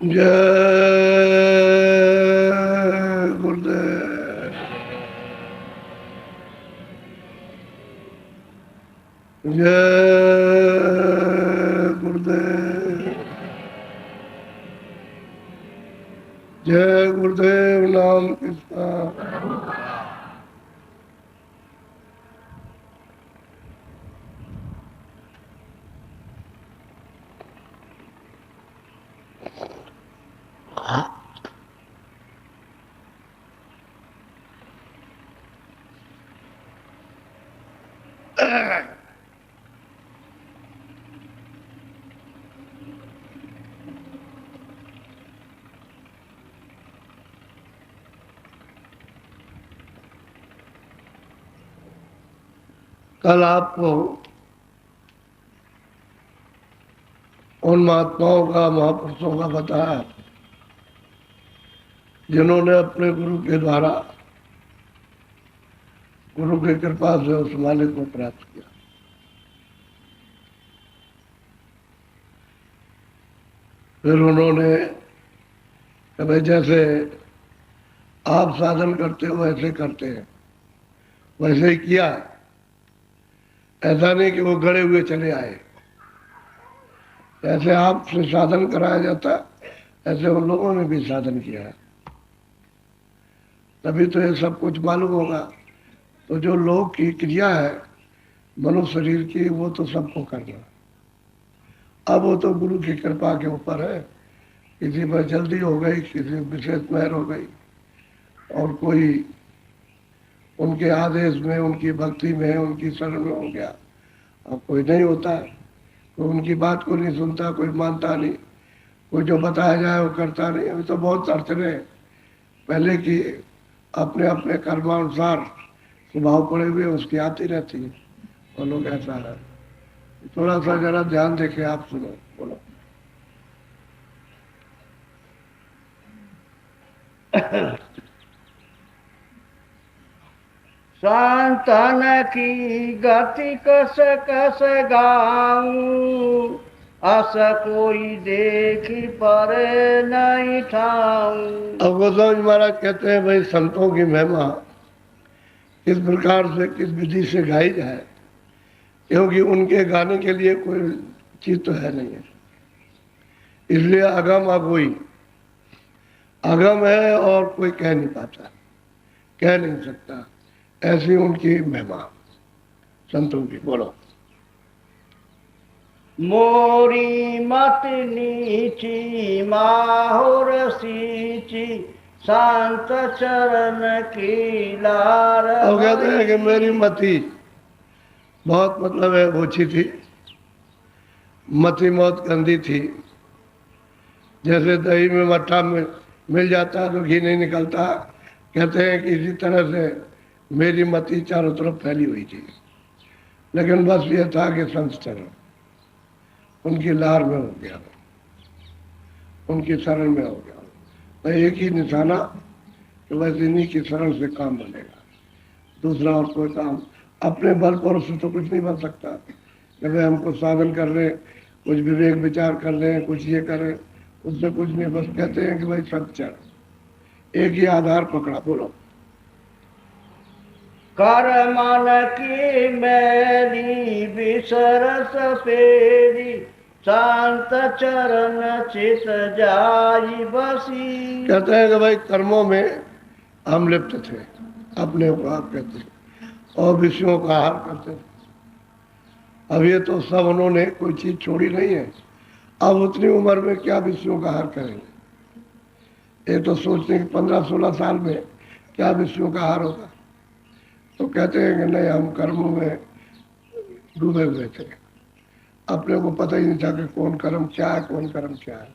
जय गुरुदेव। जय गुरुदेव। जय गुरुदेव नाम किसका। कल आपको उन महात्माओं का, महापुरुषों का बताया जिन्होंने अपने गुरु के द्वारा, गुरु की कृपा से उस मालिक को प्राप्त किया। फिर उन्होंने भाई जैसे आप साधन करते हो वैसे करते हैं, वैसे ही किया। ऐसा नहीं कि वो गड़े हुए चले आए। ऐसे आपसे साधन कराया जाता, ऐसे उन लोगों ने भी साधन किया है, तभी तो ये सब कुछ मालूम होगा। तो जो लोग की क्रिया है मनुष्य शरीर की, वो तो सबको करना। अब वो तो गुरु की कृपा के ऊपर है। किसी पर जल्दी हो गई, किसी विशेष मेहर हो गई, और कोई उनके आदेश में, उनकी भक्ति में, उनकी शरण में हो गया, अब कोई नहीं होता है। कोई उनकी बात को नहीं सुनता, कोई मानता नहीं, कोई जो बताया जाए वो करता नहीं। अभी तो बहुत अड़चने पहले की अपने अपने कर्मानुसार स्वभाव पड़े हुए उसकी आती रहती है, और लोग ऐसा है। थोड़ा सा जरा ध्यान देके आप सुनो, बोलो। संतन की गति कस कस गाऊं, अस कोई देखी पर नहीं ठाऊं। अब गोस्वामी महाराज कहते हैं भाई संतों की महिमा किस प्रकार से, किस विधि से गाई जाए, क्योंकि उनके गाने के लिए कोई चीज तो है नहीं है। इसलिए अगम अगोई, अगम है और कोई कह नहीं पाता, कह नहीं सकता। ऐसी उनकी महिमा संतों की। बोलो। मोरी मत नीची माहुर सींची, शांत चरण की लार। अब कहते हैं कि मेरी मति बहुत, मतलब है ओछी थी, मति बहुत गंदी थी। जैसे दही में मट्ठा में मिल जाता है तो घी नहीं निकलता, कहते हैं कि इसी तरह से मेरी मति चारों तरफ फैली हुई थी। लेकिन बस ये था कि संत चरण उनकी लार में हो गया, उनकी शरण में हो गया। तो एक ही निशाना कि बस इन्हीं की शरण से काम बनेगा, दूसरा और कोई काम अपने बल पर से तो कुछ नहीं बन सकता। कि भाई हमको साधन कर रहे, कुछ विवेक विचार कर रहे हैं, कुछ ये करें, उससे कुछ नहीं। बस कहते हैं कि भाई संत चरण, एक ही आधार पकड़ा। बोलो। कर मन की मैली बिसर सफेदी, शांत चरण चित जाई बसी। कहते हैं कि भाई कर्मों में हम लिप्त थे, अपने को आप कहते हैं, और विषयों का आहार करते थे। अब ये तो सब उन्होंने कोई चीज छोड़ी नहीं है। अब उतनी उम्र में क्या विषयों का आहार करेंगे। ये तो सोचते हैं कि 15-16 साल में क्या विषयों का आहार होगा। तो कहते हैं कि नहीं, हम कर्मों में डूबे हुए थे, अपने को पता ही नहीं था कि कौन कर्म क्या है, कौन कर्म क्या है।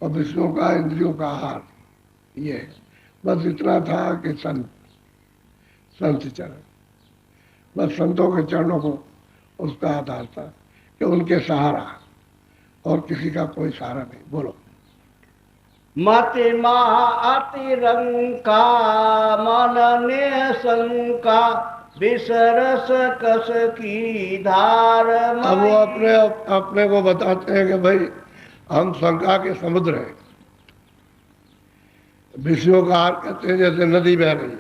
और विषयों का, इंद्रियों का आहार, ये बस इतना था कि संत चरण, बस संतों के चरणों को उसका आधार था कि उनके सहारा, और किसी का कोई सहारा नहीं। बोलो। मति महा अतिरंका, मन ने शंका, बिसरस कस की धार। अब वो अपने को बताते हैं कि भाई हम शंका के समुद्र हैं, विषयों का आहार करते हैं जैसे नदी बह रही है,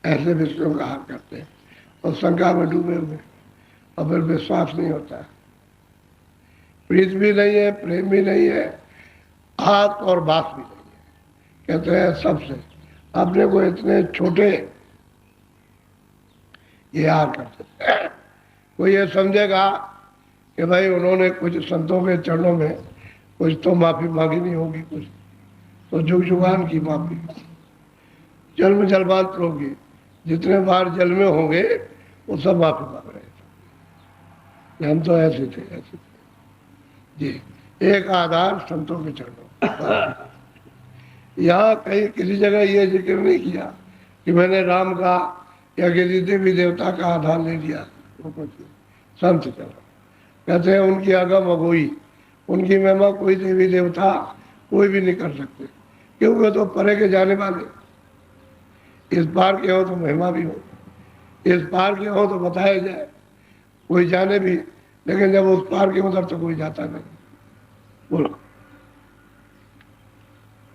ऐसे विषयों का आहार करते हैं और शंका में डूबे हुए, और फिर विश्वास नहीं होता है, प्रीत भी नहीं है, प्रेम भी नहीं है, आत और बात भी नहीं है। कहते हैं सबसे अपने को इतने छोटे ये आहार करते हैं। कोई ये समझेगा कि भाई उन्होंने कुछ संतों के चरणों में कुछ तो माफी मांगी नहीं होगी, कुछ तो जुग जुगान की माफी, जन्म जन्मांतर होगी, जितने बार जल में होंगे वो सब माफी मांग रहे थे, हम तो ऐसे थे, ऐसे थे जी। एक आधार संतों के चरणों। यहाँ कहीं किसी जगह ये जिक्र नहीं किया कि मैंने राम का या किसी देवी देवता का आधार ले लिया, वो कुछ संत चरण कहते हैं उनकी आगम अगोई, उनकी महिमा कोई देवी देवता कोई भी नहीं कर सकते, क्योंकि तो परे के जाने वाले, इस पार के हो तो महिमा भी हो, इस पार के हो तो बताया जाए, कोई जाने भी, लेकिन जब उस पार के उधर तो कोई जाता नहीं। बोलो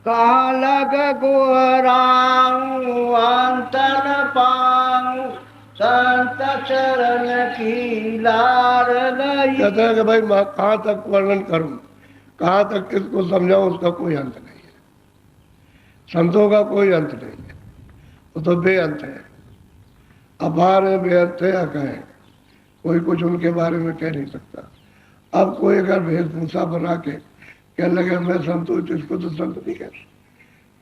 कहाँ लग गोहराऊं अंतन पाऊं, संत चरण की लार लई। कहते हैं कि भाई मैं कहाँ तक वर्णन करूं, कहाँ तक किसको समझाऊं, उसका कोई अंत नहीं है। संतों का कोई अंत नहीं है, वो तो बेअंत है, अपार है, बेअंत है, अकह है, कोई कुछ उनके बारे में कह नहीं सकता। अब कोई अगर वेशभूषा बना के कहने लगे मैं संत हूँ, तो इसको तो संत नहीं कहते।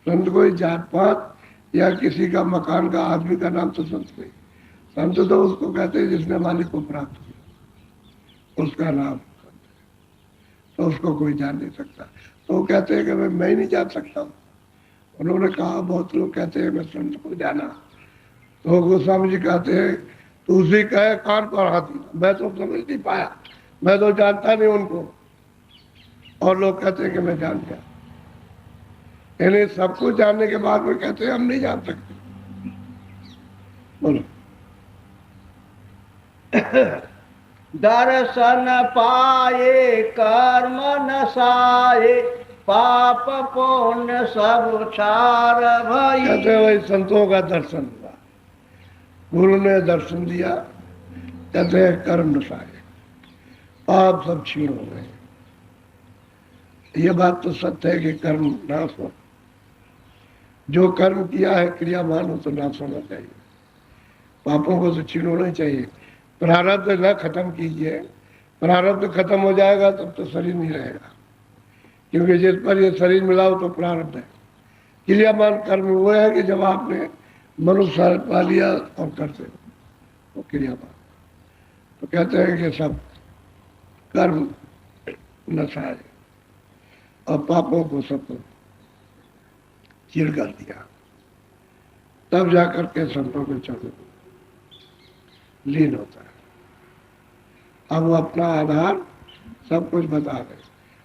संत कोई जात पात या किसी का मकान का आदमी का नाम तो संत नहीं, संत तो उसको कहते हैं जिसने मालिक को प्राप्त किया, उसका नाम संत है, तो उसको कोई जान नहीं सकता। तो वो कहते हैं कि मैं ही नहीं जान सकता हूँ। उन्होंने कहा, बहुत लोग कहते हैं मैं संत को जाना, तो गोस्वामी जी कहते हैं तो उसी कहे कान पर हाथ, मैं तो समझ नहीं पाया, मैं तो जानता नहीं उनको, और लोग कहते हैं कि मैं जान गया। यानी सब कुछ जानने के बाद में कहते हैं हम नहीं जान सकते। बोलो दर्शन पाए कर्म नसाए, पाप पुण्य सब छार भई। कहते हैं भाई संतों का दर्शन हुआ, गुरु ने दर्शन दिया, कहते हैं कर्म नसाए, पाप सब क्षीण हो गए। ये बात तो सत्य है कि कर्म नाश हो, जो कर्म किया है क्रियामान हो तो नाश होना चाहिए, पापों को तो क्षीण होना चाहिए। प्रारब्ध न खत्म कीजिए, प्रारब्ध खत्म हो जाएगा तब तो शरीर नहीं रहेगा, क्योंकि जिस पर ये शरीर मिला हो तो प्रारब्ध है। क्रियामान कर्म वो है कि जब आपने मनुष्य पा लिया और करते हो वो क्रियामान। तो कहते हैं कि सब कर्म नसाए और पापों को सबको चीर कर दिया, तब जाकर के संतों के चरणों लीन होता है। अब वो अपना आधार सब कुछ बता रहे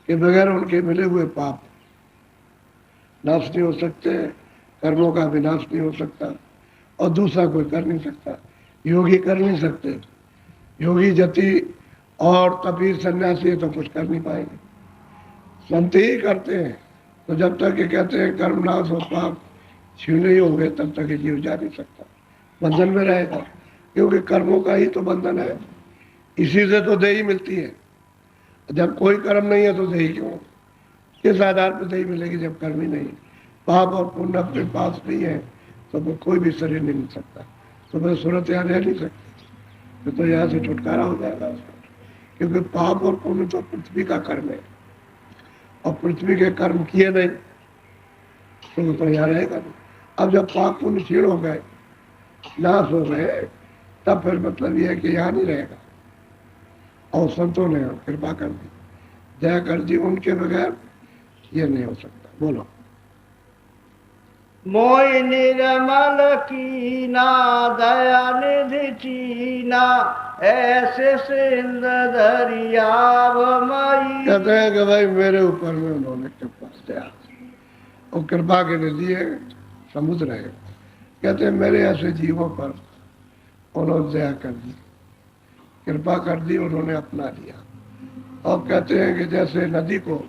कि बगैर उनके मिले हुए पाप नाश नहीं हो सकते, कर्मों का विनाश नहीं हो सकता, और दूसरा कोई कर नहीं सकता, योगी कर नहीं सकते। योगी जति और तपी सन्यासी तो कुछ कर नहीं पाएंगे, संत ही करते हैं। तो जब तक ये कहते हैं कर्म नाश हो, पाप क्षीण नहीं होंगे, तब तक ये जीव जा नहीं सकता, बंधन में रहेगा, क्योंकि कर्मों का ही तो बंधन है, इसी से तो देही मिलती है। जब कोई कर्म नहीं है तो देही क्यों, किस आधार पर देही मिलेगी जब कर्म ही नहीं। पाप और पुण्य अपने पास नहीं है तो वो कोई भी शरीर नहीं मिल सकता, तो मैं सूरत यहाँ रह नहीं सकती, तो यहाँ से छुटकारा हो जाएगा उसका, क्योंकि पाप और पुण्य तो पृथ्वी का कर्म है, और पृथ्वी के कर्म किए नहीं तो यहाँ रहेगा नहीं। अब जब पाप पुण्य क्षीण हो गए, नाश हो गए, तब फिर मतलब यह है कि यहाँ नहीं रहेगा। और संतों ने कृपा कर दी, दया कर दी, उनके बगैर ये नहीं हो सकता। बोलो मोय निर्मल कीना दया निधि चीना, ऐसे सिंध दरियाव मई। कहते हैं कि भाई मेरे ऊपर में उन्होंने कृपा दया, और कृपा के लिए समुद्र है। कहते हैं मेरे ऐसे जीवों पर उन्होंने दया कर दी, कृपा कर दी, उन्होंने अपना लिया। और कहते हैं कि जैसे नदी को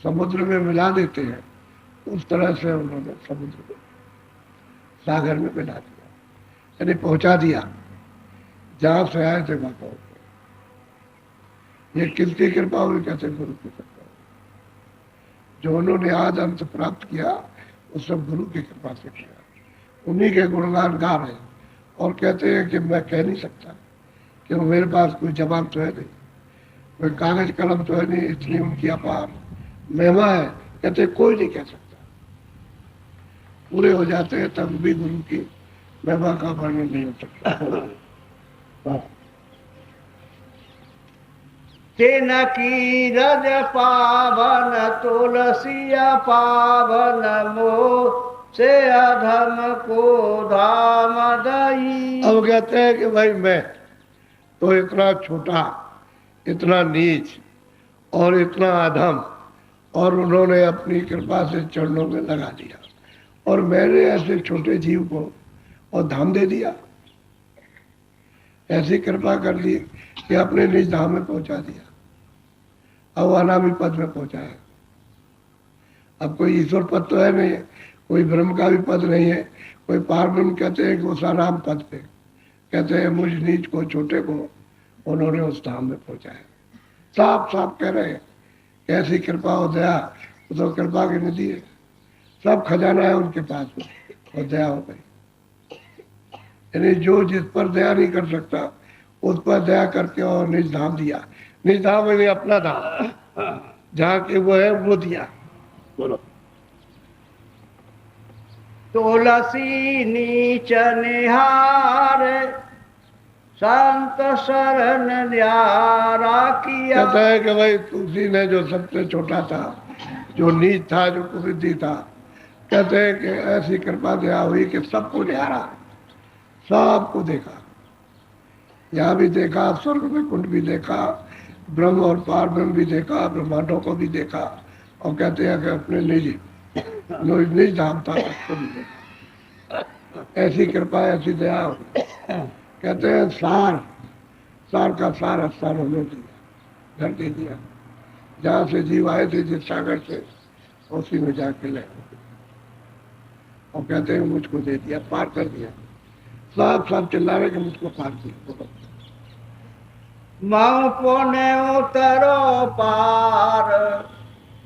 समुद्र में मिला देते हैं, उस तरह से उन्होंने समुद्र को सागर में मिला दिया, यानी पहुंचा दिया, जहां से आए थे वहां पहुंच गए। ये किसकी कृपा हुई? कहते गुरु की कृपा हुई। जो उन्होंने आज अंत प्राप्त किया वो सब गुरु की कृपा से किया। उन्हीं के गुणगान गा रहे हैं और कहते हैं कि मैं कह नहीं सकता, क्यों मेरे पास कोई जवाब तो है नहीं, कोई कागज कलम तो है नहीं, इसलिए उनकी अपार महिमा है। कहते कोई नहीं कह सकता। पूरे हो जाते हैं तब भी गुरु की महिमा का वर्णन नहीं हो सकता। तेन की रज पावन तुलसिया पावन मोह से अधम को धाम दई। अब कहते हैं कि भाई मैं तो इतना छोटा, इतना नीच और इतना अधम, और उन्होंने अपनी कृपा से चरणों में लगा दिया, और मैंने ऐसे छोटे जीव को और धाम दे दिया। ऐसी कृपा कर दी कि अपने निज धाम में पहुंचा दिया। अब अनामी पद में पहुंचा है। अब कोई ईश्वर पद तो है नहीं, कोई ब्रह्म का भी पद नहीं है, कोई पार ब्रह्म कहते हैं कि उस अनाम पद पे, कहते हैं मुझ नीच को, छोटे को उन्होंने उस धाम में पहुंचाया। साफ साफ कह रहे हैं कैसी कृपा हो दया, वो तो कृपा की निधि है, सब खजाना है उनके पास में, और दया हो गई। यानी जो जिस पर दया नहीं कर सकता उस पर दया करके और निज धाम दिया। निज धाम में अपना धाम जहाँ के वो है वो दिया। बोलो। तुलसी नीच निहार संत शरण न्यारा किया। कहता है कि भाई तुलसी ने जो सबसे छोटा था, जो नीच था, जो कुरीति था, कहते हैं कि ऐसी कृपा दया हुई कि सबको निहारा, सबको देखा। यहाँ भी देखा, स्वर्ग में कुंड भी देखा, ब्रह्म और पार ब्रह्म भी देखा, ब्रह्मांडों को भी देखा, और कहते हैं कि अपने निज धाम था उसको भी देखा। ऐसी कृपा, ऐसी दया हुई। कहते हैं सार का सार स्थान हमें दिया, घर दे दिया। जहाँ से जीव आए थे जिस सागर से, उसी में जाके ले, और कहते हैं मुझको दे दिया, पार कर दिया। सब चिल्ला रहे कि मुझको पार किया। माँ पुण्य उतरो पार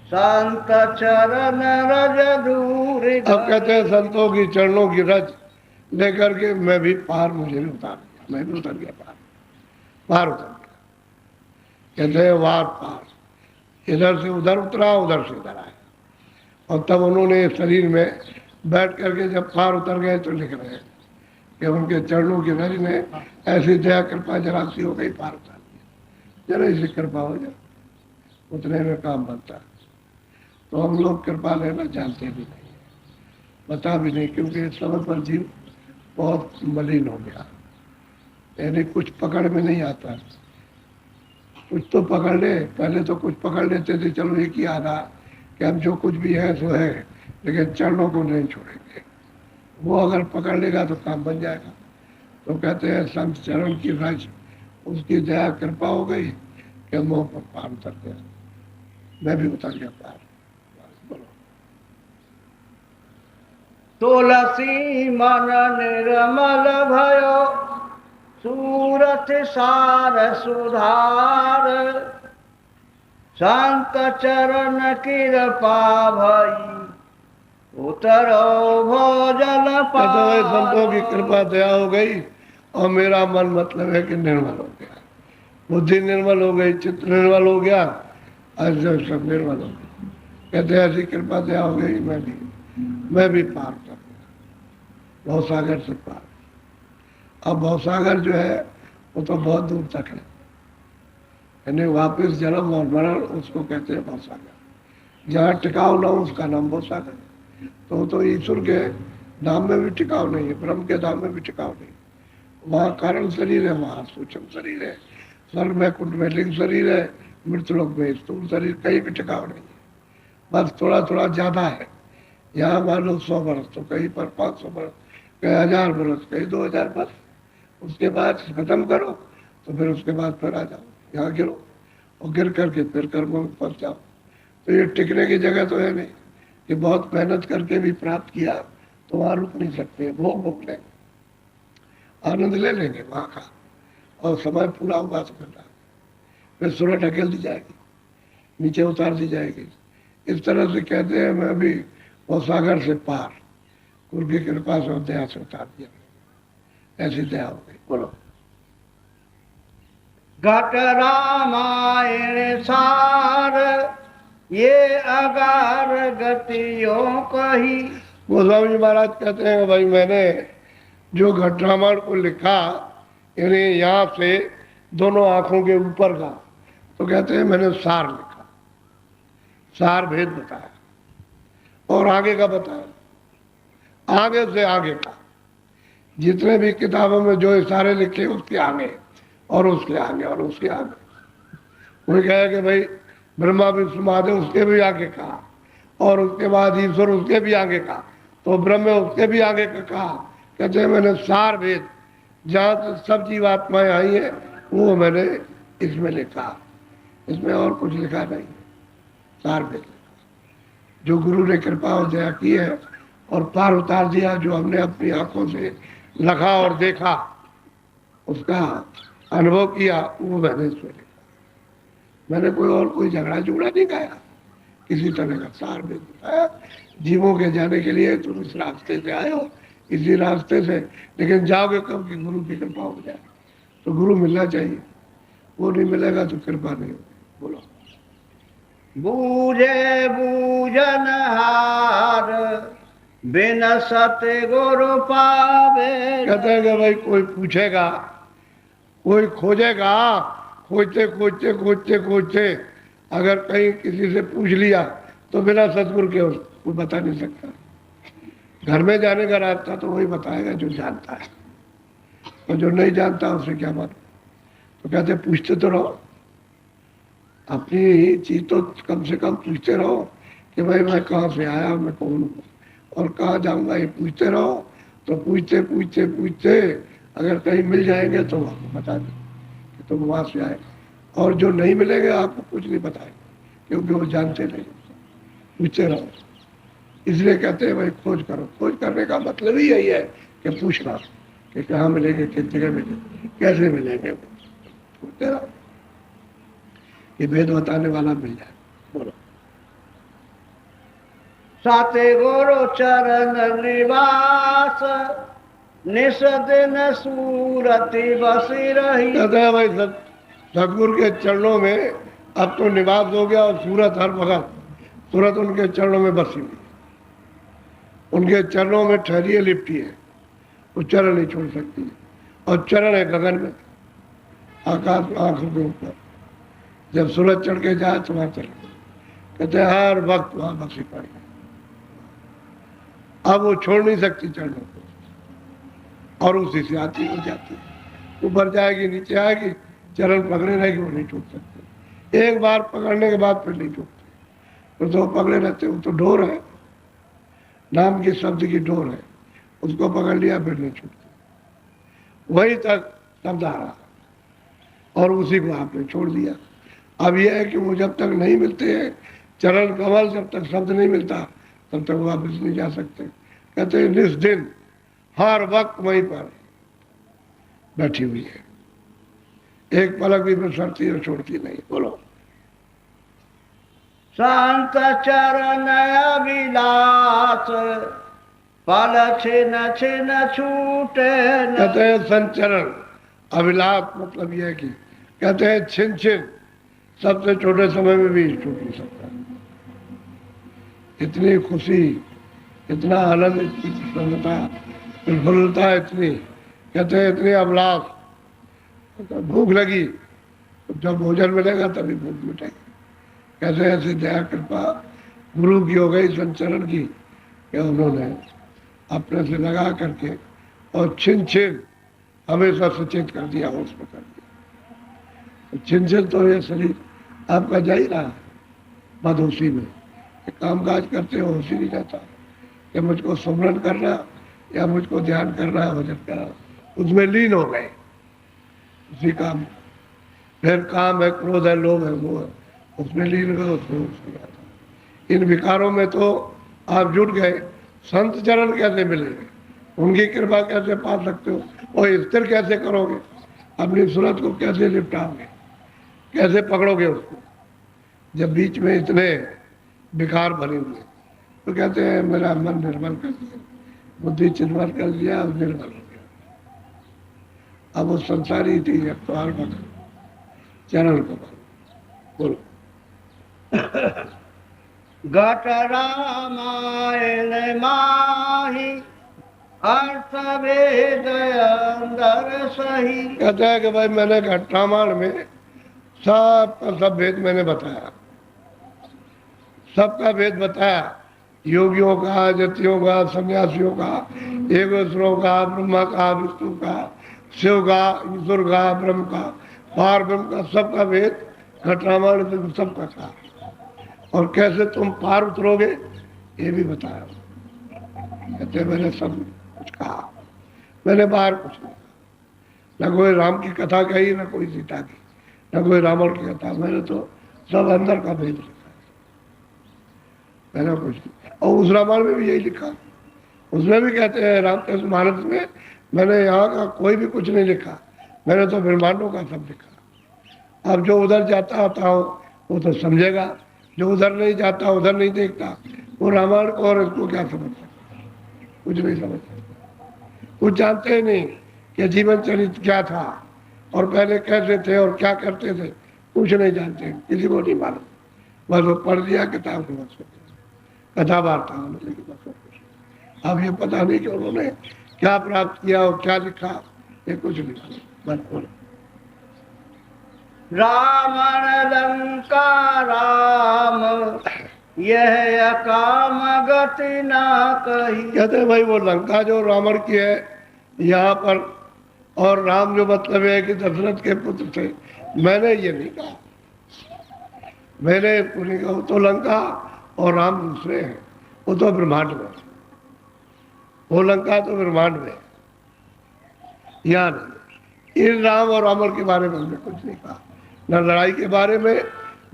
संत चरण रज दूर। अब कहते हैं संतों की चरणों की रज लेकर के मैं भी पार, मुझे भी उतार दिया, मैं भी उतर गया पार उतर गया। कहते हैं वार पार, इधर से उधर उतरा, उधर से इधर आया। और तब उन्होंने शरीर में बैठ करके जब पार उतर गए तो लिख रहे हैं कि उनके चरणों की रज में ऐसी दया कृपा जरा सी हो गई, पार उतार दिया। जरा इसी कृपा हो जाए, उतने में काम बनता है। तो हम लोग कृपा लेना जानते भी नहीं, पता भी नहीं, क्योंकि इस समय पर जीव बहुत मलिन हो गया, यानी कुछ पकड़ में नहीं आता। कुछ तो पकड़ ले, पहले तो कुछ पकड़ लेते थे, चलो एक ही आधा कि हम जो कुछ भी है सो है, लेकिन चरणों को नहीं छोड़ेंगे। वो अगर पकड़ लेगा तो काम बन जाएगा। तो कहते हैं संत चरण की रज, उसकी दया कृपा हो गई कि मुँह पर पार उतर गया, मैं भी उतर गया पार। तुलसी मन निर्मल भयो सूरत सार सुधार संत चरण कृपा भई उतरो भोजन पार। संतों की कृपा दया हो गई और मेरा मन मतलब है कि निर्मल हो गया, बुद्धि निर्मल हो गई, चित्त निर्मल हो गया, ऐसे सब निर्मल हो गया। कहते ऐसी कृपा दया हो गई, मैं भी पार कर गया भवसागर से पार। अब भवसागर जो है वो तो बहुत दूर तक है, यानी वापस जन्म और मरण उसको कहते हैं भवसागर। जहाँ टिकाव ना हो उसका नाम भवसागर है। तो ईश्वर के धाम में भी टिकाव नहीं है, ब्रह्म के धाम में भी टिकाव नहीं। वहाँ कारण शरीर है, वहाँ सूक्ष्म शरीर है, स्वर्ग में कुंड में लिंग शरीर है, मृत्युलोक में स्थूल शरीर, कहीं भी टिकाव नहीं है, बस थोड़ा थोड़ा ज्यादा है। यहाँ मान लो 100 बरस तो कहीं पर 500 बरस, कहीं 1000 बरस, कहीं 2000 बरस, उसके बाद खत्म करो तो फिर उसके बाद फिर आ जाओ, यहाँ गिरो और गिर करके फिर कर्मों में फंस जाओ। तो ये टिकने की जगह तो है नहीं कि बहुत मेहनत करके भी प्राप्त किया तो वहां रुक नहीं सकते, भोग लेंगे, आनंद ले लेंगे वहां का, और समय पूरा हुआ तो करना, फिर सूरज ढकेल दी जाएगी, नीचे उतार दी जाएगी। इस तरह से कहते हैं मैं भी वो सागर से पार, गुरु की कृपा से और दया से उतार दिया, ऐसी दया हो गई। बोलो। घट रामायण सार ये अगार गतियों कही। गोस्वामी जी महाराज कहते हैं भाई मैंने जो घट रामायण को लिखा, यानी यहाँ से दोनों आंखों के ऊपर का, तो कहते हैं मैंने सार लिखा, सार भेद बताया और आगे का बताया, आगे से आगे का, जितने भी किताबों में जो इशारे लिखे उसके आगे और उसके आगे और उसके आगे। वही कहे कि भाई ब्रह्मा विष्णु महादेव उसके भी आगे कहा, और उसके बाद ईश्वर उसके भी आगे कहा, तो ब्रह्म उसके भी आगे का कहा। कहते हैं मैंने सार भेद, जहाँ से सब जीवात्माएं आई है वो मैंने इसमें लिखा, इसमें और कुछ लिखा नहीं, सार भेद लिखा। जो गुरु ने कृपा और दया की है और पार उतार दिया, जो हमने अपनी आंखों से लखा और देखा, उसका अनुभव किया, वो मैंने इसमें लिखा। मैंने कोई झगड़ा झुगड़ा नहीं गाया, किसी तरह का सार भेद बताया। जीवों के जाने के लिए तुम इस रास्ते से आए हो, इसी रास्ते से, लेकिन जाओगे कब कि गुरु की कृपा हो जाए। तो गुरु मिलना चाहिए, वो नहीं मिलेगा तो कृपा नहीं होगी। बोलो। बूझे बूझन हार बिन सत्य गुरु पावे। कहते हैं कि भाई कोई पूछेगा, कोई खोजेगा, खोजते खोजते खोजते खोजते अगर कहीं किसी से पूछ लिया तो बिना सतगुरु के वो बता नहीं सकता। घर में जाने का रास्ता तो वही बताएगा जो जानता है, और जो नहीं जानता उससे क्या बात। तो कहते पूछते तो रहो, अपनी चीज तो कम से कम पूछते रहो कि भाई मैं कहाँ से आया, मैं कौन हूँ और कहाँ जाऊंगा, ये पूछते रहो। तो पूछते पूछते पूछते अगर कहीं मिल जाएंगे तो आपको बता दें कि तुम वहां से आए, और जो नहीं मिलेंगे आपको कुछ नहीं बताएंगे, क्योंकि वो जानते नहीं। पूछते रहो, इसलिए कहते हैं भाई खोज करो। खोज करने का मतलब ही यही है कि पूछना कि कहाँ मिलेंगे, किस जगह मिलेंगे, कैसे मिलेंगे। पूछते रहो, ये भेद बताने वाला मिल जाए। बोलो। साते गुरु चरण निवास निस दिन सूरति बसी रही। कहते हैं भाई सतगुरु के चरणों में अब तो निवास हो गया, और सूरत हर वक्त सूरत उनके चरणों में बसी हुई, उनके चरणों में ठहरी है, लिपटी है, वो चरण नहीं छोड़ सकती। और चरण है गगन में, आकाश में, आंखों के ऊपर। जब सूरज चढ़ के जाए तो वहां चले, कहते हैं हर वक्त वहां बसी पड़ी है। अब वो छोड़ नहीं सकती चरणों को, और उसी से आती हो जाती है, ऊपर जाएगी नीचे आएगी, चरण पकड़े रहेगी, वो नहीं छूट सकते। एक बार पकड़ने के बाद फिर नहीं छूटते, तो पकड़े रहते। वो तो डोर है, नाम के शब्द की डोर है, उसको पकड़ लिया फिर नहीं छूटते, वहीं तक शब्द आ रहा, और उसी को आपने छोड़ दिया। अब यह है कि वो जब तक नहीं मिलते हैं चरण कमल, जब तक शब्द नहीं मिलता तब तक वापस नहीं जा सकते। कहते हैं निस दिन हर वक्त वहीं पर बैठी हुई है, एक पलक भी बिसरती और छोड़ती नहीं। बोलो। शांत चरण अभिलाष पल छिन छिन छूटे। कहते हैं संचरण अभिलाष, मतलब यह है कि कहते हैं छिन छिन, सबसे छोटे समय में भी छूट नहीं सकता। इतनी खुशी, इतना आनंद, इतनी प्रसन्नता, प्रफुल्लता इतनी, कहते हैं इतनी अभिलाष। भूख लगी तो जब भोजन मिलेगा तभी भूख मिटेगी। कैसे ऐसी दया कृपा गुरु की हो गई, संचरण की, कि उन्होंने अपने से लगा करके और छिन छिन हमेशा सचेत कर दिया, होश में कर दिया। छिन छिन तो ये शरीर आपका जा ही रहा है बदहोशी में, काम काज करते हो होश ही नहीं जाता कि मुझको सुमरन करना या मुझको ध्यान करना है, भजन करना, उसमें लीन हो गए उसी काम। फिर काम है, क्रोध है, लोभ है, वो है, उसमें लीन गए, उसमें होश नहीं आता। इन विकारों में तो आप जुट गए, संत चरण कैसे मिलेंगे, उनकी कृपा कैसे पा सकते हो, और स्थिर कैसे करोगे, अपनी सूरत को कैसे निपटाओगे, कैसे पकड़ोगे उसको, जब बीच में इतने विकार भरे हुए। तो कहते हैं मेरा मन निर्मल कर दिया, बुद्धि चिन्मल कर दिया और निर्मल हो गया। अब वो संसारी थी, अब तो आर बदल चरण को बोलो। घट रामायण माही अर्थ वेद अंदर सही। कहता है कि भाई मैंने घट रामायण में सब भेद मैंने बताया, सबका भेद बताया, योगियों का, जतियों का, सन्यासियों का, एगोसरों का, ब्रह्मा का, विष्णु का, शिव का, ईश्वर का, ब्रह्म का, पार ब्रह्म का, सबका भेद घट रामायण में सबका कहा, और कैसे तुम पार उतरोगे ये भी बताया। कहते मैंने सब कुछ कहा, मैंने बाहर कुछ नहीं कहा, न कोई राम की कथा कही, न कोई सीता की, न कोई रावण की कथा, मैंने तो सब अंदर का भेद लिखा, मैंने कुछ नहीं। और उस रामायण में भी यही लिखा, उसमें भी कहते हैं रामचरित मानस में, मैंने यहाँ का कोई भी कुछ नहीं लिखा, मैंने तो ब्रह्मांडों का सब लिखा। अब जो उधर जाता आता हो वो तो समझेगा, जो उधर नहीं जाता, उधर नहीं देखता, वो रामायण को और इसको क्या समझ सकता, कुछ नहीं समझ सकता, कुछ जानते ही नहीं कि जीवन चरित्र क्या था और पहले कैसे थे और क्या करते थे, कुछ नहीं जानते, किसी को नहीं मालूम, बस वो पढ़ दिया किताब को, बस कथा वार्ता होने लगी, बस। अब ये पता नहीं कि उन्होंने क्या प्राप्त किया और क्या लिखा, ये कुछ नहीं, बस। रावण लंका राम यह काम गति ना कही। कहते हैं भाई वो लंका जो रावण की है यहाँ पर, और राम जो मतलब है कि दशरथ के पुत्र थे, मैंने ये नहीं कहा, मैंने इसको नहीं कहा। तो लंका और राम दूसरे हैं, वो तो ब्रह्मांड में, वो लंका तो ब्रह्मांड में, यहाँ नहीं। इन राम और रावण के बारे में हमने कुछ नहीं कहा, न लड़ाई के बारे में,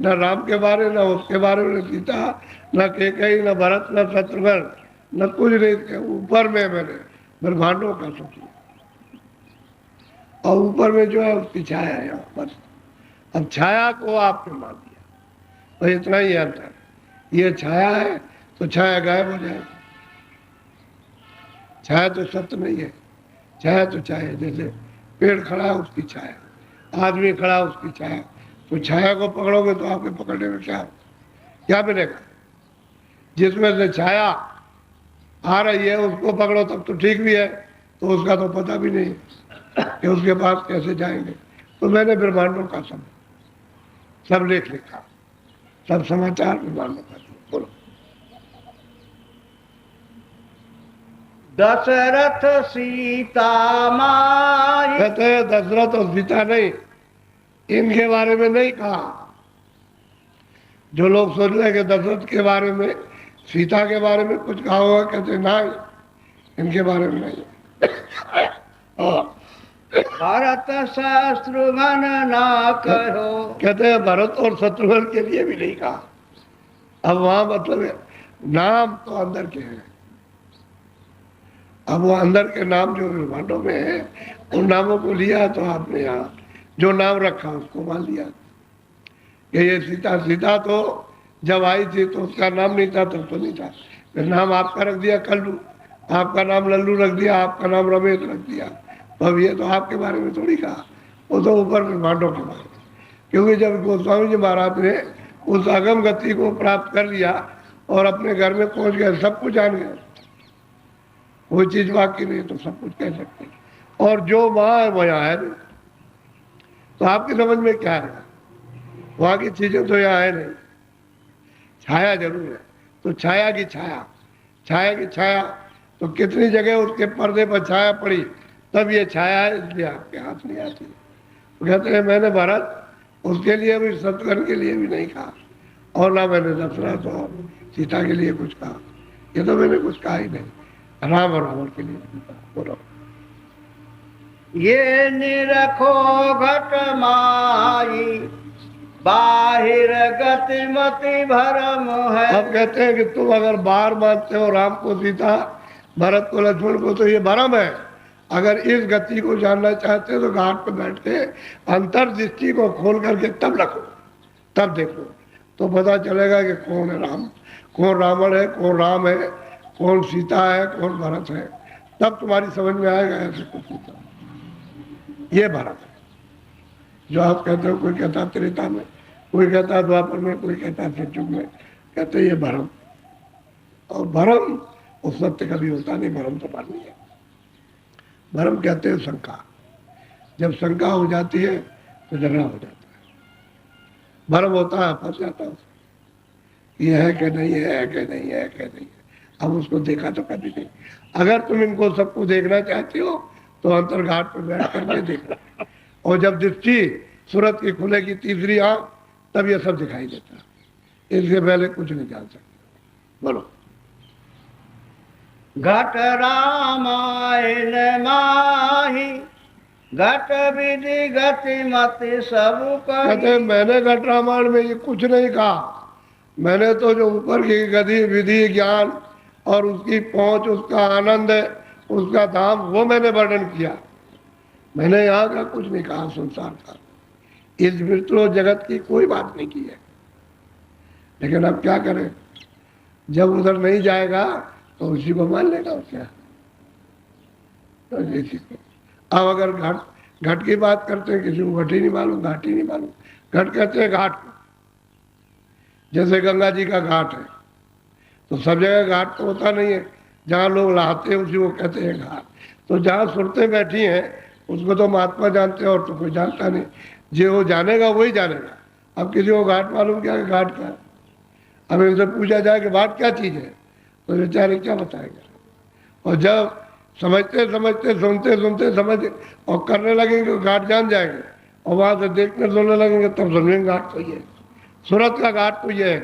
न राम के बारे, न उसके बारे में, न सीता, न कैकेयी, न भरत, न शत्रुघ्न, न कुछ नहीं। ऊपर में मैंने ब्रह्मांडों का सोचा, और ऊपर में जो है उसकी छाया है, बस। अब छाया को आपने मान दिया, तो इतना ही अंतर, ये छाया है तो छाया गायब हो जाएगी, छाया तो सत्य नहीं है, छाया तो छाया, जैसे पेड़ खड़ा है उसकी छाया, आदमी खड़ा है उसकी छाया, तो छाया को पकड़ोगे तो आपके पकड़ने में क्या मिलेगा, जिसमें से छाया आ रही है उसको पकड़ो तब तो ठीक भी है, तो उसका तो पता भी नहीं कि उसके पास कैसे जाएंगे। तो मैंने ब्रह्मांडों का सब लेख लिखा, सब समाचार ब्रह्मांडों का। बोलो। दशरथ सीता माई। कहते हैं दशरथ और सीता नहीं, इनके बारे में नहीं कहा। जो लोग सोच रहे कि दशरथ के बारे में, सीता के बारे में कुछ कहा होगा, कहते नहीं, इनके बारे में नहीं। भरत शत्रुघ्न ना कहो। कहते हैं भरत और शत्रुघ्न के लिए भी नहीं कहा। अब वहां मतलब है, नाम तो अंदर के हैं, अब वो अंदर के नाम जो ब्रह्मांडों में है, उन नामों को लिया तो आपने यहाँ जो नाम रखा उसको मान लिया कि ये सीता तो जब आई थी तो उसका नाम नहीं था, तब तो नहीं था, फिर नाम आपका रख दिया कल्लू, आपका नाम लल्लू रख दिया, आपका नाम रमेश रख दिया। तो अब ये तो आपके बारे में थोड़ी कहा, वो तो ऊपर ब्रह्मांडों के बारे में, क्योंकि जब गोस्वामी जी महाराज ने उस अगम गति को प्राप्त कर लिया और अपने घर में पहुंच गए, सब कुछ जान गए, कोई चीज बाकी नहीं, तो सब कुछ कह सकते हैं। और जो वहां है वहां है नहीं, तो आपकी समझ में क्या है, वहां की चीजें तो यहाँ है नहीं, छाया जरूर है। तो छाया की छाया, छाया की छाया, तो कितनी जगह उसके पर्दे पर छाया पड़ी, तब ये छाया है, इसलिए आपके हाथ नहीं आती। तो कहते हैं मैंने भरत उसके लिए भी, शत्रुघ्न के लिए भी नहीं कहा, और ना मैंने दशरथ और सीता के लिए कुछ कहा, ये तो मैंने कुछ कहा ही नहीं, राम और रावण के लिए बोलो। ये निरखो घट माई बाहिर गति मति भरम है। अब कहते हैं कि तुम अगर बाहर मानते हो राम को सीता, भरत को लक्ष्मण को, तो ये भरम है। अगर इस गति को जानना चाहते हो तो घाट पर बैठ के अंतर्दृष्टि को खोल करके तब रखो, तब देखो, तो पता चलेगा कि कौन है राम, कौन रावण है, कौन राम है, कौन सीता है, कौन भरत है। तब तुम्हारी समझ में आएगा ऐसे कुछ नहीं था। ये भरत है जो आप कहते हो। कोई कहता त्रेता में, कोई कहता द्वापर में, कोई कहता सतयुग में, कहते ये भरम। और भरम वो सत्य कभी होता नहीं, भरम तो पानी है। भरम कहते हैं शंका। जब शंका हो जाती है तो झगड़ा हो जाता है। भरम होता है, फंस जाता है, ये है कि नहीं है कि नहीं है कि नहीं है। अब उसको देखा तो कभी नहीं। अगर तुम इनको सबको देखना चाहती हो तो अंतर्घाट पर बैठ करके देखना, और जब दृष्टि सूरत की खुलेगी तीसरी आंख, तब ये सब दिखाई देता है। इसके पहले कुछ नहीं जान सकते। बोलो। घट रामायण माही घट विधि गति मति सब कहते हैं मैंने घट रामायण में ये कुछ नहीं कहा। मैंने तो जो ऊपर की गति विधि ज्ञान और उसकी पहुंच, उसका आनंद, उसका धाम, वो मैंने वर्णन किया। मैंने यहाँ का कुछ नहीं कहा, संसार का, इस विस्तृत जगत की कोई बात नहीं की है। लेकिन अब क्या करें, जब उधर नहीं जाएगा तो उसी को मान लेगा और क्या। तो इसी को अब अगर घट की बात करते हैं, किसी को घट ही नहीं मालूम, घाट ही नहीं मालूम। घट कहते हैं घाट को, जैसे गंगा जी का घाट है, तो सब जगह घाट तो होता नहीं है। जहाँ लोग नहाते हैं उसी को कहते हैं घाट। तो जहाँ सुरतें बैठी हैं उसको तो महात्मा जानते हैं, और तो कोई जानता नहीं। जो वो जानेगा वही जानेगा। अब किसी को घाट मालूम क्या है, घाट क्या है। अब इनसे पूछा जाए कि घाट क्या चीज़ है, तो बेचारे क्या बताएंगे। और जब समझते समझते, सुनते सुनते समझ और करने लगेंगे तो घाट जान जाएंगे, और वहाँ से देखने सुनने लगेंगे तब समझेंगे घाट तो ये है। सूरत का घाट तो ये है।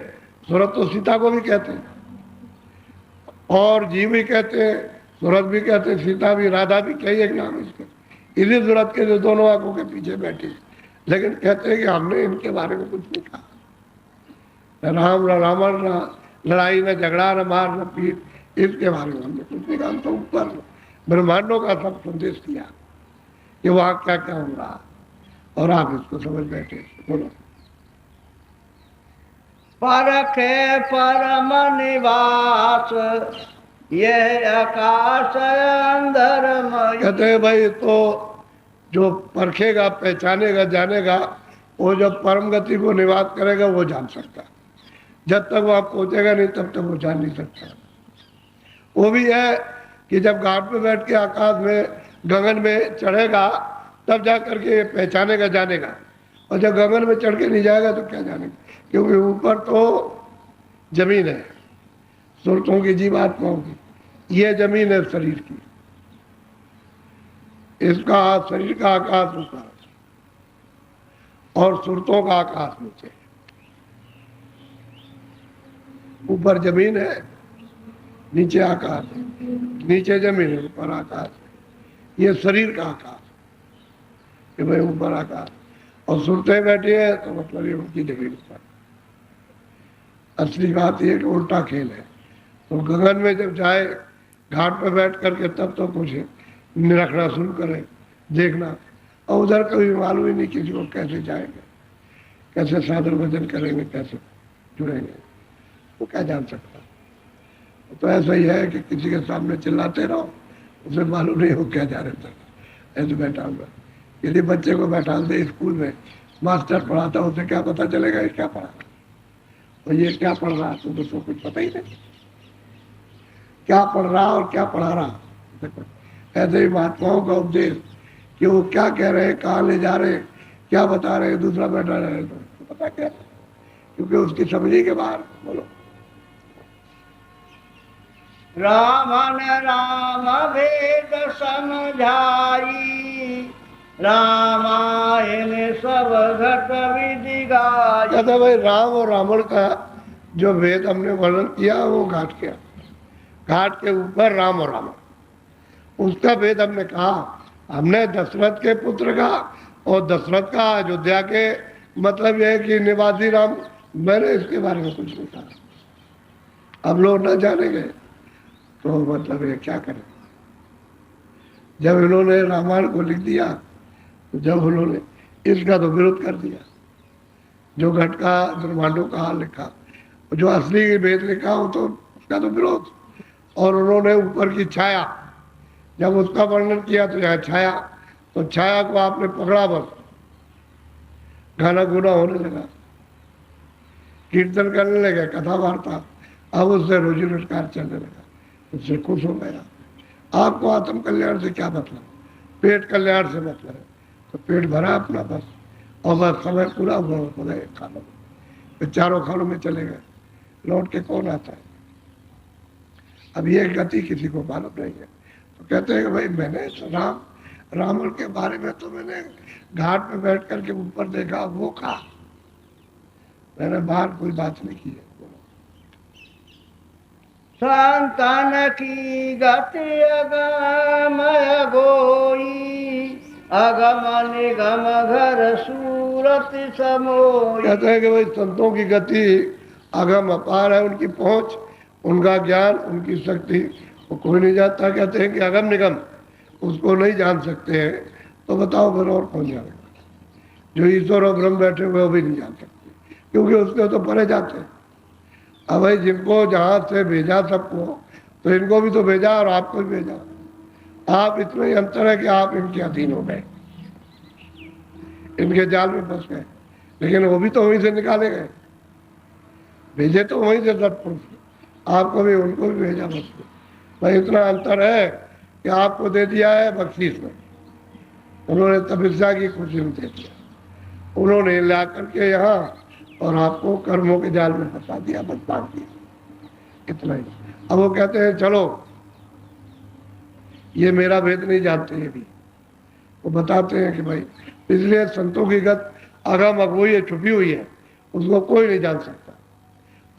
सूरत तो सीता को भी कहते हैं, और जी भी कहते हैं, सूरत भी कहते हैं, सीता भी, राधा भी, कई एक नाम इसके। इसी सूरत के जो दोनों आंखों के पीछे बैठे, लेकिन कहते हैं कि हमने इनके बारे में कुछ नहीं कहा। न राम, न रावण, न लड़ाई, न झगड़ा, न मार, न पीट, इसके बारे में हमने कुछ नहीं कहा। हम तो ऊपर ब्रह्मांडों का सब संदेश दिया कि वहाँ क्या क्या हो रहा, और आप इसको समझ बैठे। बोलो। परखे परम निवास यह आकाश अंधरमय। कहते हैं भाई, तो जो परखेगा, पहचानेगा, जानेगा, वो जब परम गति को निवास करेगा वो जान सकता। जब तक वहां पहुंचेगा नहीं तब तक वो जान नहीं सकता। वो भी है कि जब घाट पे बैठ के आकाश में, गगन में चढ़ेगा, तब जा करके पहचानेगा, जानेगा। और जब गगन में चढ़ के नहीं जाएगा तो क्या जानेगा, क्योंकि ऊपर तो जमीन है, सुरतों की जीवात्माओं की, ये जमीन है शरीर की। इसका शरीर का आकाश ऊपर और सुरतों का आकाश नीचे। ऊपर जमीन है, नीचे आकाश है, नीचे जमीन है, ऊपर आकाश है। ये शरीर का आकाश कि भाई ऊपर आकाश, और सुरतें बैठी है तो मतलब ये उनकी जमीन ऊपर। असली बात ये कि उल्टा खेल है। तो गगन में जब जाए घाट पर बैठ करके, तब तो कुछ निरखना शुरू करे, देखना। और उधर कभी मालूम ही नहीं किसी को कैसे जाएंगे, कैसे साधन भजन करेंगे, कैसे जुड़ेंगे, वो क्या जान सकता। तो ऐसा ही है कि किसी के सामने चिल्लाते रहो, उसे मालूम नहीं हो क्या जा रहे थे। ऐसे बैठा हुआ, यदि बच्चे को बैठा दे स्कूल में, मास्टर पढ़ाता, उसे क्या पता चलेगा ये क्या पढ़ा, और ये क्या पढ़ रहा, तो उसको कुछ पता ही नहीं क्या पढ़ रहा और क्या पढ़ा रहा। ऐसे ही महात्माओं का उपदेश कि वो क्या कह रहे हैं, कहाँ ले जा रहे हैं, क्या बता रहे हैं, दूसरा बैठा रहे तो पता क्या, क्योंकि उसकी समझी के बाहर। बोलो। रामन राम वेद समझाई रामायण सब घट विधि गाई। कहता भाई राम और रावण का जो वेद हमने वर्णन किया वो घाट किया, घाट के ऊपर राम और रावण, उसका वेद हमने कहा। हमने दशरथ के पुत्र का और दशरथ का अयोध्या के मतलब यह है कि निवासी राम, मैंने इसके बारे में कुछ नहीं कहा। अब लोग न जानेंगे तो मतलब ये क्या करें। जब इन्होंने रामायण को लिख दिया, तो जब उन्होंने इसका तो विरोध कर दिया, जो घटका ब्रह्मांडों का लिखा, जो असली वेद लिखा हो तो उसका तो विरोध। और उन्होंने ऊपर की छाया, जब उसका वर्णन किया तो यहाँ छाया, तो छाया को आपने पकड़ा, बस गाना गुना होने लगा, कीर्तन करने लगे, कथा वार्ता, अब उससे रोजी रोजगार चलने लगा, उससे खुश हो गया। आपको आत्म कल्याण से क्या मतलब, पेट कल्याण से मतलब है, तो पेट भरा अपना बस, और बस समय पूरा हुआ होता है खानों में, फिर चारों खानों में चले गए, लौट के कौन आता है। अब ये गति किसी को मालूम नहीं है, तो कहते हैं कि भाई मैंने रावण के बारे में तो मैंने घाट पे बैठ करके ऊपर देखा, वो कहा, मैंने बाहर कोई बात नहीं की है। संतान की गति अगमय गोई, अगम निगम घर सूरत समोई। कहते हैं कि भाई संतों की गति अगम अपार है, उनकी पहुंच, उनका ज्ञान, उनकी शक्ति, वो कोई नहीं जानता। कहते हैं कि अगम निगम उसको नहीं जान सकते हैं, तो बताओ फिर और कौन जानेगा। जो ईश्वर और ब्रह्म बैठे हुए वो भी नहीं जान सकते, क्योंकि उसके तो परे जाते हैं। अब भाई जिनको जहां से भेजा सबको, तो इनको भी तो भेजा और आपको भी भेजा। आप इतना ही अंतर है कि आप इनके अधीन हो गए, इनके जाल में फंस गए, लेकिन वो भी तो वहीं से निकाले गए, भेजे तो वहीं से सतपुरुष, आपको भी उनको भी भेजा बस। भाई इतना अंतर है कि आपको दे दिया है बख्शीश में, उन्होंने तपस्या की खुशी में दे दिया, उन्होंने ला करके यहाँ और आपको कर्मों के जाल में फंसा दिया, बस बांध दिया, इतना ही। अब वो कहते हैं चलो, ये मेरा भेद नहीं जानते, ये भी वो बताते हैं कि भाई इसलिए संतों की गत अगम अगुई है, छुपी हुई है, उसको कोई नहीं जान सकता।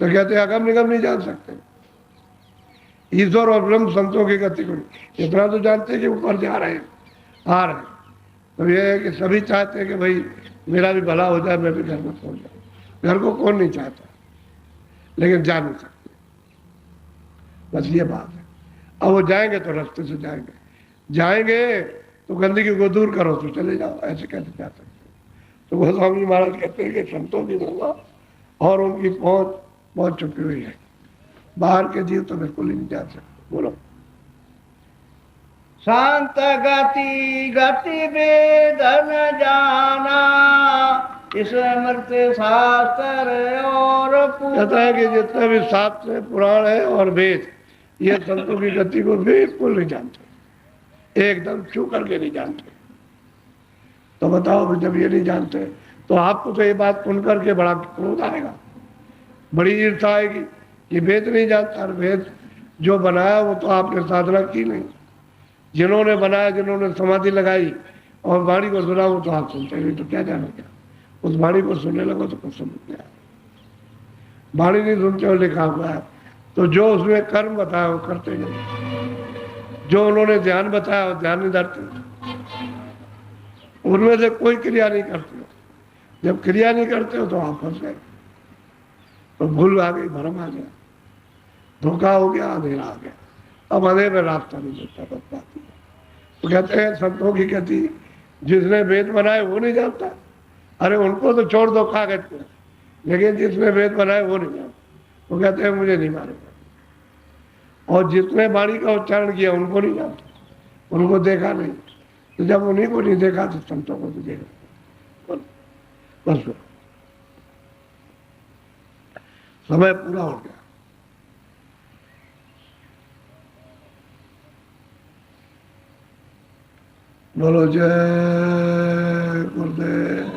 तो कहते हैं अगम निगम नहीं जान सकते, ईश्वर और ब्रह्म संतों की गति को इतना तो जानते हैं कि ऊपर जा रहे हैं, आ रहे हैं। तो ये है कि सभी चाहते हैं कि भाई मेरा भी भला हो जाए, मैं भी घर में पहुंच जाऊँ। घर को कौन नहीं चाहता, लेकिन जा नहीं सकते, बस ये बात है। अब वो जाएंगे तो रास्ते से जाएंगे, जाएंगे तो गंदगी को दूर करो तो चले जाओ, ऐसे कैसे जा सकते। तो गोस्वामी महाराज कहते हैं कि संतों की महिमा और उनकी पहुंच बहुत चुकी हुई है, बाहर के जीव तो बिल्कुल ही नहीं जा सकते। बोलो। शांत गति गति वेदन जाना, स्मृत शास्त्र और कहता है कि जितने भी शास्त्र पुराण है और वेद, ये संतों की गति को बिल्कुल नहीं जानते, एकदम छू करके नहीं जानते। तो बताओ, जब ये नहीं जानते तो आपको तो ये बात सुन करके बड़ा क्रोध आएगा, बड़ी ईर्ष्या आएगी कि वेद नहीं जानता। वेद जो बनाया वो तो आपने साधना की नहीं, जिन्होंने बनाया, जिन्होंने समाधि लगाई और वाणी को सुना, वो तो आप सुनते नहीं, तो क्या जाना क्या। उस वाणी को सुनने लगो तो कुछ समझ में आया। वाणी नहीं सुनते हो लिखा हुआ है, तो जो उसमें कर्म बताया वो करते नहीं, जो उन्होंने ध्यान बताया वो ध्यान नहीं धरते, उनमें से कोई क्रिया नहीं करते हो। जब क्रिया नहीं करते हो तो आप फंस गए, तो भूल आ गई, भरम आ गया, धोखा हो गया, अंधेरा आ गया, अब अंधेरे में रास्ता नहीं मिलता, बस बात है। तो कहते हैं संतों की गति, जिसने वेद बनाए वो नहीं जानता। अरे उनको तो छोड़ दो कागज पे, लेकिन जिसने वेद बनाए वो नहीं जानता। वो कहते हैं मुझे नहीं मालूम। और जिसने वाणी का उच्चारण किया उनको नहीं जानता, उनको देखा नहीं। तो जब उन्हीं को नहीं देखा तो संतों को भी देखा। बस समय पूरा हो गया। बोलो जय गुरुदेव।